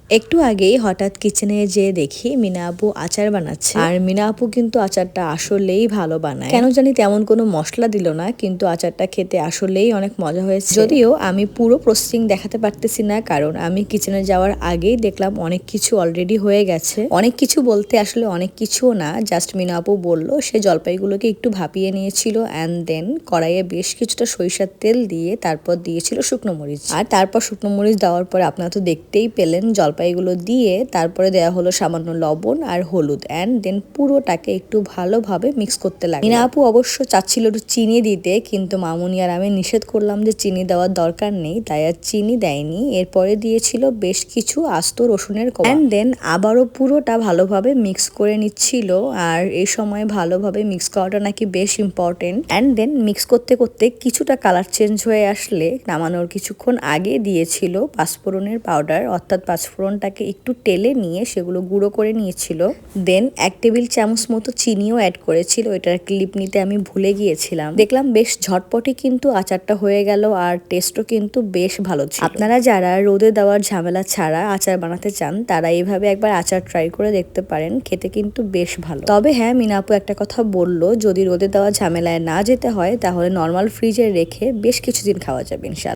একটু আগেই হঠাৎ কিচেনে যেয়ে দেখি মিনা আপু আচার বানাচ্ছে, আর মিনা আপু কিন্তু আচারটা আসলেই ভালো বানায়। কেন জানি তেমন কোনো মশলা দিল না, কিন্তু আচারটা খেতে আসলেই অনেক মজা হয়েছে। যদিও আমি পুরো প্রসেসিং দেখাতে পারতেছি না, কারণ আমি কিচেনে যাওয়ার আগেই দেখলাম অনেক কিছু অলরেডি হয়ে গেছে। অনেক কিছু বলতে আসলে অনেক কিছুও না, জাস্ট মিনা আপু বললো সে জলপাইগুলোকে একটু ভাপিয়ে নিয়েছিল, অ্যান্ড দেন কড়াইয়ে বেশ কিছুটা সরিষার তেল দিয়ে তারপর দিয়েছিল শুকনো মরিচ। আর তারপর শুকনো মরিচ দেওয়ার পরে আপনারা তো দেখতেই পেলেন, জলপাইগুলো দিয়ে তারপরে দেওয়া হলো সামান্য লবণ আর হলুদ, অ্যান্ড দেন পুরোটাকে একটু ভালোভাবে মিক্স করতে লাগলো। মিনা আপু অবশ্য চাচ্ছিল একটু চিনি দিতে, কিন্তু মামুনি আর আমি নিষেধ করলাম যে চিনি দেওয়ার দরকার নেই, তাই আর চিনি দেয়নি। এরপরে দিয়েছিল বেশ কিছু আস্ত রসুনের কোয়া, অ্যান্ড দেন আবারও পুরোটা ভালোভাবে মিক্স করে নিচ্ছিল। আর এই সময় ভালোভাবে মিক্স করাটা নাকি বেশ ইম্পর্টেন্ট। অ্যান্ড দেন মিক্স করতে করতে কিছুটা কালার চেঞ্জ হয়ে আসলে নামানোর কিছুক্ষণ আগে দিয়েছিল পাঁচফোড়নের পাউডার, অর্থাৎ পাঁচফোড়নটাকে একটু টেলে নিয়ে সেগুলো গুঁড়ো করে নিয়েছিল। দেন 1 টেবিল চামচ মতো চিনিও অ্যাড করেছিল, এটার ক্লিপ নিতে আমি ভুলে গিয়েছিলাম। দেখলাম বেশ ঝটপটে কিন্তু আচারটা হয়ে গেল, আর টেস্টও কিন্তু বেশ ভালো ছিল। আপনারা যারা রোদে দেওয়ার ঝামেলা ছাড়া আচার বানাতে চান, তারা এইভাবে একবার আচার ট্রাই করে দেখতে পারেন, খেতে কিন্তু বেশ ভালো। তবে হ্যাঁ, মিনা আপু একটা কথা বললো, যদি রোদে দেওয়া ঝামেলায় না যেতে হয় তাহলে নর্মাল ফ্রিজে রেখে বেশ কিছুদিন খাওয়া যাবে ইনশাআল্লাহ।